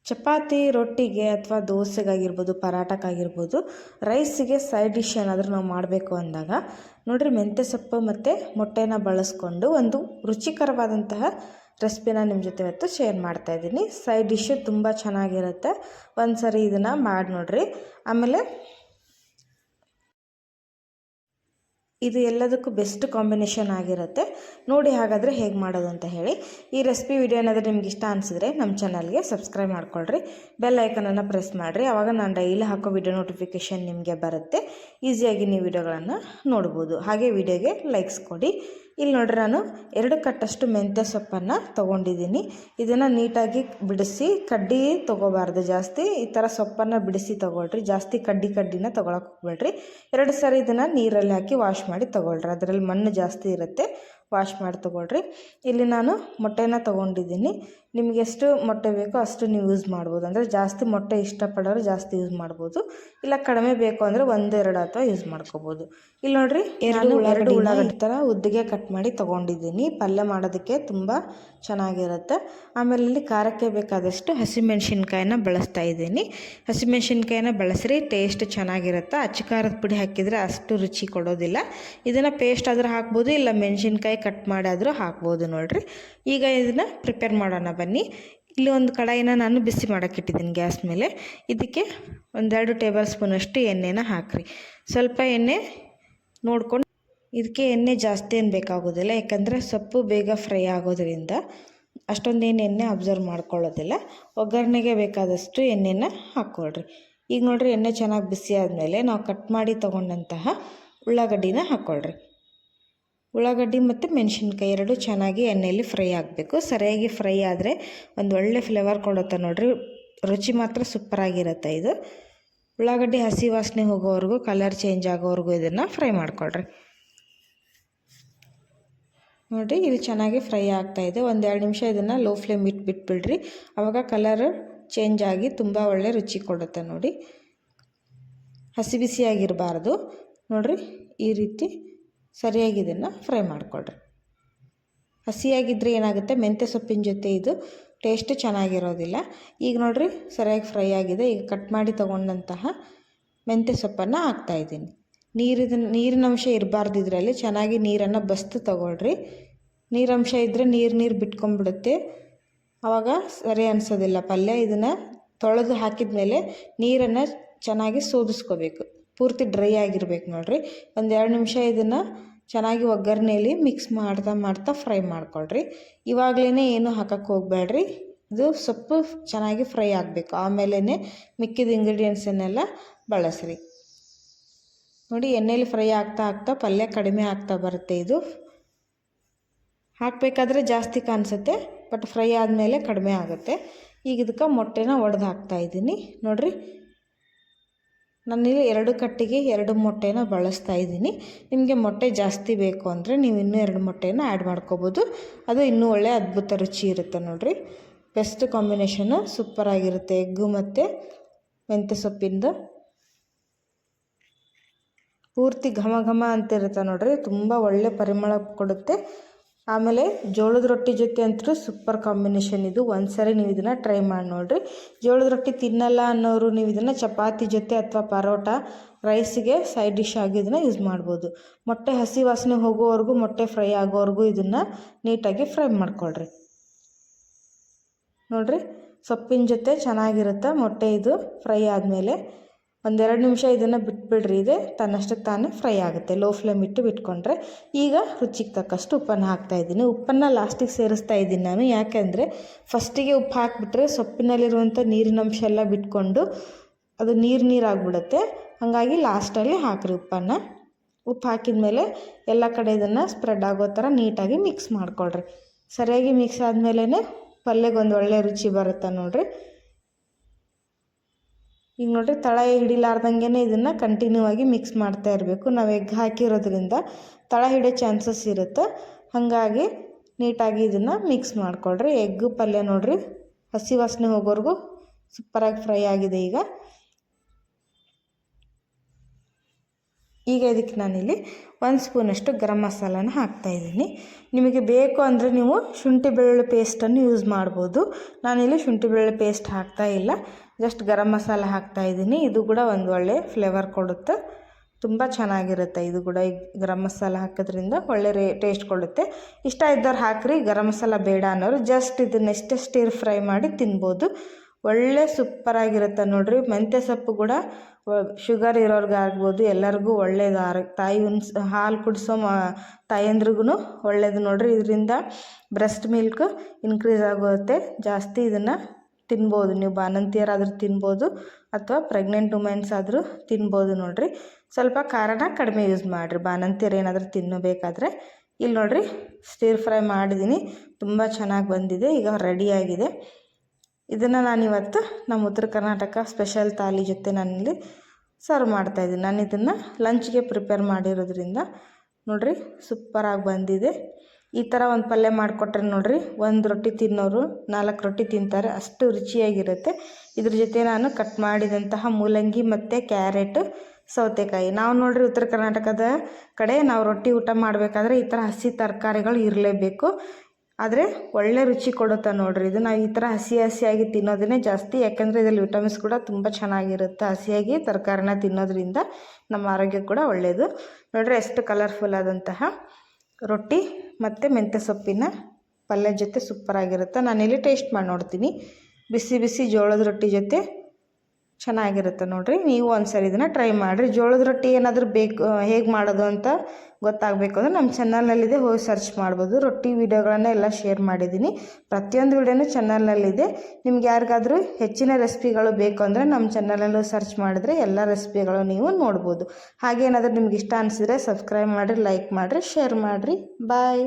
ಚಪಾತಿ ರೊಟ್ಟಿಗೆ ಅಥವಾ ದೋಸೆಗಾಗಿರ್ಬೋದು, ಪರಾಟಕ್ಕಾಗಿರ್ಬೋದು, ರೈಸಿಗೆ side dish ಏನಾದರೂ ನಾವು ಮಾಡಬೇಕು ಅಂದಾಗ ನೋಡಿರಿ, ಮೆಂತ್ಯ ಸೊಪ್ಪು ಮತ್ತು ಮೊಟ್ಟೆನ ಬಳಸ್ಕೊಂಡು ಒಂದು ರುಚಿಕರವಾದಂತಹ ರೆಸಿಪಿನ ನಿಮ್ಮ ಜೊತೆ ಇವತ್ತು ಶೇರ್ ಮಾಡ್ತಾಯಿದ್ದೀನಿ. ಸೈಡ್ ಡಿಶ್ಶು ತುಂಬ ಚೆನ್ನಾಗಿರುತ್ತೆ. ಒಂದು ಸರಿ ಇದನ್ನು ಮಾಡಿ ನೋಡಿರಿ. ಆಮೇಲೆ ಇದು ಎಲ್ಲದಕ್ಕೂ ಬೆಸ್ಟ್ ಕಾಂಬಿನೇಷನ್ ಆಗಿರುತ್ತೆ. ನೋಡಿ ಹಾಗಾದರೆ ಹೇಗೆ ಮಾಡೋದು ಅಂತ ಹೇಳಿ. ಈ ರೆಸಿಪಿ ವಿಡಿಯೋ ಏನಾದರೂ ನಿಮ್ಗೆ ಇಷ್ಟ ಅನಿಸಿದ್ರೆ ನಮ್ಮ ಚಾನಲ್ಗೆ ಸಬ್ಸ್ಕ್ರೈಬ್ ಮಾಡ್ಕೊಳ್ರಿ, ಬೆಲ್ ಐಕನನ್ನು ಪ್ರೆಸ್ ಮಾಡಿರಿ. ಆವಾಗ ನಾನು ಡೈಲಿ ಹಾಕೋ ವಿಡಿಯೋ ನೋಟಿಫಿಕೇಷನ್ ನಿಮಗೆ ಬರುತ್ತೆ. ಈಸಿಯಾಗಿ ನೀವು ವಿಡಿಯೋಗಳನ್ನು ನೋಡ್ಬೋದು. ಹಾಗೆ ವಿಡಿಯೋಗೆ ಲೈಕ್ಸ್ ಕೊಡಿ. ಇಲ್ಲಿ ನೋಡ್ರಿ, ನಾನು 2 ಕಟ್ಟಷ್ಟು ಮೆಂತ್ಯ ಸೊಪ್ಪನ್ನು ತೊಗೊಂಡಿದ್ದೀನಿ. ಇದನ್ನು ನೀಟಾಗಿ ಬಿಡಿಸಿ, ಕಡ್ಡಿ ತೊಗೋಬಾರ್ದು ಜಾಸ್ತಿ. ಈ ಥರ ಸೊಪ್ಪನ್ನು ಬಿಡಿಸಿ ತೊಗೊಳ್ರಿ. ಜಾಸ್ತಿ ಕಡ್ಡಿನ ತೊಗೊಳಕ್ಕೆ ಹೋಗ್ಬೇಡ್ರಿ. 2 ಸಾರಿ ಇದನ್ನು ನೀರಲ್ಲಿ ಹಾಕಿ ವಾಶ್ ಮಾಡಿ ತೊಗೊಳ್ರಿ. ಅದರಲ್ಲಿ ಮಣ್ಣು ಜಾಸ್ತಿ ಇರುತ್ತೆ, ವಾಶ್ ಮಾಡಿ ತೊಗೊಳ್ರಿ. ಇಲ್ಲಿ ನಾನು ಮೊಟ್ಟೆನ ತೊಗೊಂಡಿದ್ದೀನಿ. ನಿಮಗೆ ಎಷ್ಟು ಮೊಟ್ಟೆ ಬೇಕೋ ಅಷ್ಟು ನೀವು ಯೂಸ್ ಮಾಡ್ಬೋದು. ಅಂದರೆ ಜಾಸ್ತಿ ಮೊಟ್ಟೆ ಇಷ್ಟಪಡೋರು ಜಾಸ್ತಿ ಯೂಸ್ ಮಾಡ್ಬೋದು, ಇಲ್ಲ ಕಡಿಮೆ ಬೇಕು ಅಂದರೆ 1-2 ಅಥವಾ ಯೂಸ್ ಮಾಡ್ಕೋಬೋದು. ಇಲ್ಲಿ ನೋಡಿರಿ, 2 ಉಳ್ಳಾಗಡ್ಡಿ ಥರ ಉದ್ದಿಗೆ ಕಟ್ ಮಾಡಿ ತೊಗೊಂಡಿದ್ದೀನಿ. ಪಲ್ಯ ಮಾಡೋದಕ್ಕೆ ತುಂಬ ಚೆನ್ನಾಗಿರುತ್ತೆ. ಆಮೇಲೆ ಇಲ್ಲಿ ಖಾರಕ್ಕೆ ಬೇಕಾದಷ್ಟು ಹಸಿಮೆಣ್ಸಿನ್ಕಾಯಿನ ಬಳಸ್ತಾ ಇದ್ದೀನಿ. ಹಸಿಮೆಣ್ಸಿನ್ಕಾಯಿನ ಬಳಸ್ರಿ, ಟೇಸ್ಟ್ ಚೆನ್ನಾಗಿರುತ್ತೆ. ಅಚ್ಚ ಖಾರದ ಪುಡಿ ಹಾಕಿದರೆ ಅಷ್ಟು ರುಚಿ ಕೊಡೋದಿಲ್ಲ. ಇದನ್ನು ಪೇಸ್ಟ್ ಆದರೂ ಹಾಕ್ಬೋದು, ಇಲ್ಲ ಮೆಣಸಿನ್ಕಾಯಿ ಕಟ್ ಮಾಡಾದರೂ ಹಾಕ್ಬೋದು. ನೋಡಿರಿ, ಈಗ ಇದನ್ನು ಪ್ರಿಪೇರ್ ಮಾಡೋಣ ಬನ್ನಿ. ಇಲ್ಲಿ ಒಂದು ಕಡಾಯಿನ ನಾನು ಬಿಸಿ ಮಾಡೋಕ್ಕಿಟ್ಟಿದ್ದೀನಿ ಗ್ಯಾಸ್ ಮೇಲೆ. ಇದಕ್ಕೆ 1-2 ಟೇಬಲ್ ಸ್ಪೂನಷ್ಟು ಎಣ್ಣೆನ ಹಾಕಿರಿ. ಸ್ವಲ್ಪ ಎಣ್ಣೆ ನೋಡ್ಕೊಂಡು, ಇದಕ್ಕೆ ಎಣ್ಣೆ ಜಾಸ್ತಿ ಏನು ಬೇಕಾಗೋದಿಲ್ಲ, ಯಾಕಂದರೆ ಸೊಪ್ಪು ಬೇಗ ಫ್ರೈ ಆಗೋದ್ರಿಂದ ಅಷ್ಟೊಂದೇನು ಎಣ್ಣೆ ಅಬ್ಸರ್ವ್ ಮಾಡ್ಕೊಳ್ಳೋದಿಲ್ಲ. ಒಗ್ಗರಣೆಗೆ ಬೇಕಾದಷ್ಟು ಎಣ್ಣೆನ ಹಾಕ್ಕೊಳ್ರಿ. ಈಗ ನೋಡಿರಿ, ಎಣ್ಣೆ ಚೆನ್ನಾಗಿ ಬಿಸಿ ಆದಮೇಲೆ ನಾವು ಕಟ್ ಮಾಡಿ ತೊಗೊಂಡಂತಹ ಉಳ್ಳಾಗಡ್ಡಿನ ಹಾಕ್ಕೊಳ್ರಿ. ಉಳ್ಳಾಗಡ್ಡಿ ಮತ್ತು ಮೆಣಸಿನ್ಕಾಯಿ 2 ಚೆನ್ನಾಗಿ ಎಣ್ಣೆಯಲ್ಲಿ ಫ್ರೈ ಆಗಬೇಕು. ಸರಿಯಾಗಿ ಫ್ರೈ ಆದರೆ ಒಂದು ಒಳ್ಳೆ ಫ್ಲೇವರ್ ಕೊಡುತ್ತೆ. ನೋಡಿರಿ, ರುಚಿ ಮಾತ್ರ ಸೂಪರಾಗಿರುತ್ತೆ. ಇದು ಉಳ್ಳಾಗಡ್ಡಿ ಹಸಿ ವಾಸನೆ ಹೋಗೋವರೆಗೂ, ಕಲರ್ ಚೇಂಜ್ ಆಗೋವರೆಗೂ ಇದನ್ನು ಫ್ರೈ ಮಾಡ್ಕೊಳ್ರಿ. ನೋಡಿರಿ, ಇಲ್ಲಿ ಚೆನ್ನಾಗಿ ಫ್ರೈ ಆಗ್ತಾಯಿದೆ. 1-2 ನಿಮಿಷ ಇದನ್ನು ಲೋ ಫ್ಲೇಮ್ ಬಿಟ್ಬಿಡ್ರಿ. ಆವಾಗ ಕಲರ್ ಚೇಂಜ್ ಆಗಿ ತುಂಬ ಒಳ್ಳೆ ರುಚಿ ಕೊಡುತ್ತೆ. ನೋಡಿ, ಹಸಿ ಬಿಸಿಯಾಗಿರಬಾರ್ದು. ನೋಡಿರಿ, ಈ ರೀತಿ ಸರಿಯಾಗಿ ಇದನ್ನು ಫ್ರೈ ಮಾಡಿಕೊಡ್ರಿ. ಹಸಿಯಾಗಿದ್ದರೆ ಏನಾಗುತ್ತೆ, ಮೆಂತ್ಯ ಸೊಪ್ಪಿನ ಜೊತೆ ಇದು ಟೇಸ್ಟ್ ಚೆನ್ನಾಗಿರೋದಿಲ್ಲ. ಈಗ ನೋಡಿರಿ, ಸರಿಯಾಗಿ ಫ್ರೈ ಆಗಿದೆ. ಈಗ ಕಟ್ ಮಾಡಿ ತೊಗೊಂಡಂತಹ ಮೆಂತ್ಯ ಸೊಪ್ಪನ್ನು ಹಾಕ್ತಾಯಿದ್ದೀನಿ. ನೀರಿನ ಅಂಶ ಇರಬಾರ್ದು ಇದರಲ್ಲಿ. ಚೆನ್ನಾಗಿ ನೀರನ್ನು ಬಸ್ತು ತೊಗೊಳ್ರಿ. ನೀರಂಶ ಇದ್ದರೆ ನೀರು ಬಿಟ್ಕೊಂಡ್ಬಿಡುತ್ತೆ, ಆವಾಗ ಸರಿ ಅನಿಸೋದಿಲ್ಲ ಪಲ್ಯ. ಇದನ್ನು ತೊಳೆದು ಹಾಕಿದ ಮೇಲೆ ನೀರನ್ನು ಚೆನ್ನಾಗಿ ಸೋದಿಸ್ಕೋಬೇಕು. ಪೂರ್ತಿ ಡ್ರೈ ಆಗಿರ್ಬೇಕು. ನೋಡಿರಿ, 1-2 ನಿಮಿಷ ಇದನ್ನು ಚೆನ್ನಾಗಿ ಒಗ್ಗರಣೆಯಲ್ಲಿ ಮಿಕ್ಸ್ ಮಾಡ್ತಾ ಫ್ರೈ ಮಾಡ್ಕೊಳ್ರಿ. ಇವಾಗಲೇ ಏನು ಹಾಕಕ್ಕೆ ಹೋಗಬೇಡ್ರಿ. ಇದು ಸೊಪ್ಪು ಚೆನ್ನಾಗಿ ಫ್ರೈ ಆಗಬೇಕು, ಆಮೇಲೆ ಮಿಕ್ಕಿದ ಇಂಗ್ರೀಡಿಯೆಂಟ್ಸನ್ನೆಲ್ಲ ಬಳಸ್ರಿ. ನೋಡಿ, ಎಣ್ಣೆಯಲ್ಲಿ ಫ್ರೈ ಆಗ್ತಾ ಪಲ್ಯ ಕಡಿಮೆ ಆಗ್ತಾ ಬರುತ್ತೆ. ಇದು ಹಾಕಬೇಕಾದ್ರೆ ಜಾಸ್ತಿ ಕಾಣಿಸುತ್ತೆ, ಬಟ್ ಫ್ರೈ ಆದಮೇಲೆ ಕಡಿಮೆ ಆಗುತ್ತೆ. ಈಗ ಇದಕ್ಕೆ ಮೊಟ್ಟೆನ ಒಡೆದು ಹಾಕ್ತಾಯಿದ್ದೀನಿ. ನೋಡಿರಿ, ನಾನಿಲ್ಲಿ 2 ಕಟ್ಟಿಗೆ 2 ಮೊಟ್ಟೆನ ಬಳಸ್ತಾ ಇದ್ದೀನಿ. ನಿಮಗೆ ಮೊಟ್ಟೆ ಜಾಸ್ತಿ ಬೇಕು ಅಂದರೆ ನೀವು ಇನ್ನೂ 2 ಮೊಟ್ಟೆನ ಆ್ಯಡ್ ಮಾಡ್ಕೋಬೋದು. ಅದು ಇನ್ನೂ ಒಳ್ಳೆ ಅದ್ಭುತ ರುಚಿ ಇರುತ್ತೆ. ನೋಡಿರಿ, ಬೆಸ್ಟ್ ಕಾಂಬಿನೇಷನ್ನು ಸೂಪರಾಗಿರುತ್ತೆ. ಎಗ್ಗು ಮತ್ತು ಮೆಂತ್ಯ ಸೊಪ್ಪಿಂದ ಪೂರ್ತಿ ಘಮ ಘಮ ಅಂತಿರುತ್ತೆ. ನೋಡಿರಿ, ತುಂಬ ಒಳ್ಳೆ ಪರಿಮಳ ಕೊಡುತ್ತೆ. ಆಮೇಲೆ ಜೋಳದ ರೊಟ್ಟಿ ಜೊತೆ ಅಂತೂ ಸೂಪರ್ ಕಾಂಬಿನೇಷನ್ ಇದು. ಒಂದು ಸರಿ ನೀವು ಇದನ್ನು ಟ್ರೈ ಮಾಡಿ ನೋಡಿರಿ. ಜೋಳದ ರೊಟ್ಟಿ ತಿನ್ನಲ್ಲ ಅನ್ನೋರು ನೀವು ಇದನ್ನು ಚಪಾತಿ ಜೊತೆ ಅಥವಾ ಪರೋಟ, ರೈಸಿಗೆ ಸೈಡ್ ಡಿಶ್ ಆಗಿ ಇದನ್ನು ಯೂಸ್ ಮಾಡ್ಬೋದು. ಮೊಟ್ಟೆ ಹಸಿ ವಾಸನೆ ಹೋಗೋವರೆಗೂ, ಮೊಟ್ಟೆ ಫ್ರೈ ಆಗೋವರೆಗೂ ಇದನ್ನು ನೀಟಾಗಿ ಫ್ರೈ ಮಾಡ್ಕೊಳ್ರಿ. ನೋಡಿರಿ, ಸೊಪ್ಪಿನ ಜೊತೆ ಚೆನ್ನಾಗಿರುತ್ತೆ ಮೊಟ್ಟೆ. ಇದು ಫ್ರೈ ಆದಮೇಲೆ 1-2 ನಿಮಿಷ ಇದನ್ನು ಬಿಟ್ಬಿಡ್ರಿ. ಇದೆ ತನ್ನಷ್ಟಕ್ಕೆ ತಾನೇ ಫ್ರೈ ಆಗುತ್ತೆ. ಲೋ ಫ್ಲೇಮ್ ಇಟ್ಟು ಬಿಟ್ಕೊಂಡ್ರೆ. ಈಗ ರುಚಿಗೆ ತಕ್ಕಷ್ಟು ಉಪ್ಪನ್ನು ಹಾಕ್ತಾಯಿದ್ದೀನಿ. ಉಪ್ಪನ್ನು ಲಾಸ್ಟಿಗೆ ಸೇರಿಸ್ತಾ ಇದ್ದೀನಿ ನಾನು. ಯಾಕೆಂದರೆ ಫಸ್ಟಿಗೆ ಉಪ್ಪು ಹಾಕಿಬಿಟ್ರೆ ಸೊಪ್ಪಿನಲ್ಲಿರುವಂಥ ನೀರಿನಂಶ ಎಲ್ಲ ಬಿಟ್ಕೊಂಡು ಅದು ನೀರಾಗಿಬಿಡುತ್ತೆ. ಹಾಗಾಗಿ ಲಾಸ್ಟಲ್ಲಿ ಹಾಕಿರಿ ಉಪ್ಪನ್ನು. ಉಪ್ಪು ಹಾಕಿದ ಮೇಲೆ ಎಲ್ಲ ಕಡೆ ಇದನ್ನು ಸ್ಪ್ರೆಡ್ ಆಗೋ ಥರ ನೀಟಾಗಿ ಮಿಕ್ಸ್ ಮಾಡ್ಕೊಳ್ರಿ. ಸರಿಯಾಗಿ ಮಿಕ್ಸ್ ಆದಮೇಲೆ ಪಲ್ಯಗೆ ಒಂದು ಒಳ್ಳೆ ರುಚಿ ಬರುತ್ತೆ. ನೋಡಿರಿ, ಈಗ ನೋಡಿರಿ, ತಳ ಹಿಡಿಲಾರ್ದಂಗೆ ಇದನ್ನು ಕಂಟಿನ್ಯೂ ಆಗಿ ಮಿಕ್ಸ್ ಮಾಡ್ತಾ ಇರಬೇಕು. ನಾವು ಎಗ್ ಹಾಕಿರೋದ್ರಿಂದ ತಳ ಹಿಡಿಯೋ ಚಾನ್ಸಸ್ ಇರುತ್ತೆ. ಹಾಗಾಗಿ ನೀಟಾಗಿ ಇದನ್ನು ಮಿಕ್ಸ್ ಮಾಡ್ಕೊಳ್ರಿ. ಎಗ್ಗು ಪಲ್ಯ ನೋಡಿರಿ, ಹಸಿ ವಾಸನೆ ಹೋಗೋವರೆಗೂ ಸೂಪರಾಗಿ ಫ್ರೈ ಆಗಿದೆ. ಈಗ ಈಗ ಇದಕ್ಕೆ ನಾನಿಲ್ಲಿ 1 ಸ್ಪೂನಷ್ಟು ಗರಂ ಮಸಾಲಾನ ಹಾಕ್ತಾಯಿದ್ದೀನಿ. ನಿಮಗೆ ಬೇಕು ಅಂದರೆ ನೀವು ಶುಂಠಿ ಬೆಳ್ಳುಳ್ಳಿ ಪೇಸ್ಟನ್ನು ಯೂಸ್ ಮಾಡ್ಬೋದು. ನಾನಿಲ್ಲಿ ಶುಂಠಿ ಬೆಳ್ಳುಳ್ಳಿ ಪೇಸ್ಟ್ ಹಾಕ್ತಾಯಿಲ್ಲ, ಜಸ್ಟ್ ಗರಂ ಮಸಾಲ ಹಾಕ್ತಾಯಿದ್ದೀನಿ. ಇದು ಕೂಡ ಒಂದು ಒಳ್ಳೆ ಫ್ಲೇವರ್ ಕೊಡುತ್ತೆ, ತುಂಬ ಚೆನ್ನಾಗಿರುತ್ತೆ. ಇದು ಕೂಡ ಈ ಗರಂ ಮಸಾಲ ಹಾಕೋದ್ರಿಂದ ಒಳ್ಳೆ ಟೇಸ್ಟ್ ಕೊಡುತ್ತೆ. ಇಷ್ಟ ಇದ್ದವ್ರು ಹಾಕ್ರಿ, ಗರಂ ಮಸಾಲ ಬೇಡ ಅನ್ನೋರು ಜಸ್ಟ್ ಇದನ್ನಷ್ಟೇ ಸ್ಟಿರ್ ಫ್ರೈ ಮಾಡಿ ತಿನ್ಬೋದು. ಒಳ್ಳೆ ಸೂಪರಾಗಿರುತ್ತೆ ನೋಡಿರಿ. ಮೆಂತ್ಯ ಸೊಪ್ಪು ಕೂಡ ಶುಗರ್ ಇರೋರ್ಗಾಗ್ಬೋದು, ಎಲ್ಲರಿಗೂ ಒಳ್ಳೆಯದು. ತಾಯಿ ಹಾಲು ಕುಡಿಸೋ ತಾಯಂದ್ರಿಗೂ ಒಳ್ಳೆಯದು ನೋಡಿರಿ. ಇದರಿಂದ ಬ್ರೆಸ್ಟ್ ಮಿಲ್ಕ್ ಇನ್ಕ್ರೀಸ್ ಆಗುತ್ತೆ ಜಾಸ್ತಿ. ಇದನ್ನು ತಿನ್ಬೋದು, ನೀವು ಬಾಣಂತಿಯರಾದರೂ ತಿನ್ಬೋದು ಅಥವಾ ಪ್ರೆಗ್ನೆಂಟ್ ವುಮೆನ್ಸ್ ಆದರೂ ತಿನ್ಬೋದು ನೋಡಿರಿ. ಸ್ವಲ್ಪ ಖಾರನ ಕಡಿಮೆ ಯೂಸ್ ಮಾಡಿರಿ ಬಾಣಂತಿಯರು ಏನಾದರೂ ತಿನ್ನಬೇಕಾದ್ರೆ. ಇಲ್ಲಿ ನೋಡಿರಿ ಸ್ಟಿರ್ ಫ್ರೈ ಮಾಡಿದ್ದೀನಿ, ತುಂಬ ಚೆನ್ನಾಗಿ ಬಂದಿದೆ. ಈಗ ರೆಡಿಯಾಗಿದೆ. ಇದನ್ನು ನಾನಿವತ್ತು ನಮ್ಮ ಉತ್ತರ ಕರ್ನಾಟಕ ಸ್ಪೆಷಲ್ ಥಾಲಿ ಜೊತೆ ನಾನಿಲ್ಲಿ ಸರ್ವ್ ಮಾಡ್ತಾಯಿದ್ದೀನಿ. ನಾನು ಇದನ್ನು ಲಂಚ್ಗೆ ಪ್ರಿಪೇರ್ ಮಾಡಿರೋದ್ರಿಂದ ನೋಡಿರಿ ಸೂಪರಾಗಿ ಬಂದಿದೆ. ಈ ಥರ ಒಂದು ಪಲ್ಯ ಮಾಡಿಕೊಟ್ರೆ ನೋಡಿರಿ 1 ರೊಟ್ಟಿ ತಿನ್ನೋರು 4 ರೊಟ್ಟಿ ತಿಂತಾರೆ, ಅಷ್ಟು ರುಚಿಯಾಗಿರುತ್ತೆ. ಇದ್ರ ಜೊತೆ ನಾನು ಕಟ್ ಮಾಡಿದಂತಹ ಮೂಲಂಗಿ ಮತ್ತು ಕ್ಯಾರೆಟ್, ಸೌತೆಕಾಯಿ. ನಾವು ನೋಡಿರಿ ಉತ್ತರ ಕರ್ನಾಟಕದ ಕಡೆ ನಾವು ರೊಟ್ಟಿ ಊಟ ಮಾಡಬೇಕಾದ್ರೆ ಈ ಥರ ಹಸಿ ತರಕಾರಿಗಳು ಇರಲೇಬೇಕು, ಆದರೆ ಒಳ್ಳೆ ರುಚಿ ಕೊಡುತ್ತೆ ನೋಡಿರಿ. ಇದು ನಾವು ಈ ಥರ ಹಸಿಯಾಗಿ ತಿನ್ನೋದನ್ನೇ ಜಾಸ್ತಿ, ಯಾಕೆಂದರೆ ಇದರಲ್ಲಿ ವಿಟಮಿನ್ಸ್ ಕೂಡ ತುಂಬ ಚೆನ್ನಾಗಿರುತ್ತೆ. ಹಸಿಯಾಗಿ ತರಕಾರಿನ ತಿನ್ನೋದ್ರಿಂದ ನಮ್ಮ ಆರೋಗ್ಯ ಕೂಡ ಒಳ್ಳೆಯದು ನೋಡಿರಿ. ಎಷ್ಟು ಕಲರ್ಫುಲ್ ಆದಂತಹ ರೊಟ್ಟಿ ಮತ್ತು ಮೆಂತ್ಯ ಸೊಪ್ಪಿನ ಪಲ್ಯ ಜೊತೆ ಸೂಪರಾಗಿರುತ್ತೆ. ನಾನಿಲ್ಲಿ ಟೇಸ್ಟ್ ಮಾಡಿ ನೋಡ್ತೀನಿ. ಬಿಸಿ ಬಿಸಿ ಜೋಳದ ರೊಟ್ಟಿ ಜೊತೆ ಚೆನ್ನಾಗಿರುತ್ತೆ ನೋಡಿರಿ. ನೀವು ಒಂದ್ಸರಿ ಇದನ್ನು ಟ್ರೈ ಮಾಡಿರಿ. ಜೋಳದ ರೊಟ್ಟಿ ಏನಾದರೂ ಬೇಕು ಹೇಗೆ ಮಾಡೋದು ಅಂತ ಗೊತ್ತಾಗಬೇಕು ಅಂದರೆ ನಮ್ಮ ಚಾನಲ್ನಲ್ಲಿದೆ, ಹೋಗಿ ಸರ್ಚ್ ಮಾಡ್ಬೋದು. ರೊಟ್ಟಿ ವೀಡಿಯೋಗಳನ್ನು ಎಲ್ಲ ಶೇರ್ ಮಾಡಿದ್ದೀನಿ, ಪ್ರತಿಯೊಂದು ವೀಡಿಯೋನೂ ಚಾನಲ್ನಲ್ಲಿದೆ. ನಿಮ್ಗೆ ಯಾರಿಗಾದರೂ ಹೆಚ್ಚಿನ ರೆಸಿಪಿಗಳು ಬೇಕು ಅಂದರೆ ನಮ್ಮ ಚಾನಲಲ್ಲೂ ಸರ್ಚ್ ಮಾಡಿದ್ರೆ ಎಲ್ಲ ರೆಸಿಪಿಗಳು ನೀವು ನೋಡ್ಬೋದು. ಹಾಗೇನಾದರೂ ನಿಮ್ಗೆ ಇಷ್ಟ ಅನಿಸಿದ್ರೆ ಸಬ್ಸ್ಕ್ರೈಬ್ ಮಾಡಿರಿ, ಲೈಕ್ ಮಾಡಿರಿ, ಶೇರ್ ಮಾಡಿರಿ. ಬಾಯ್.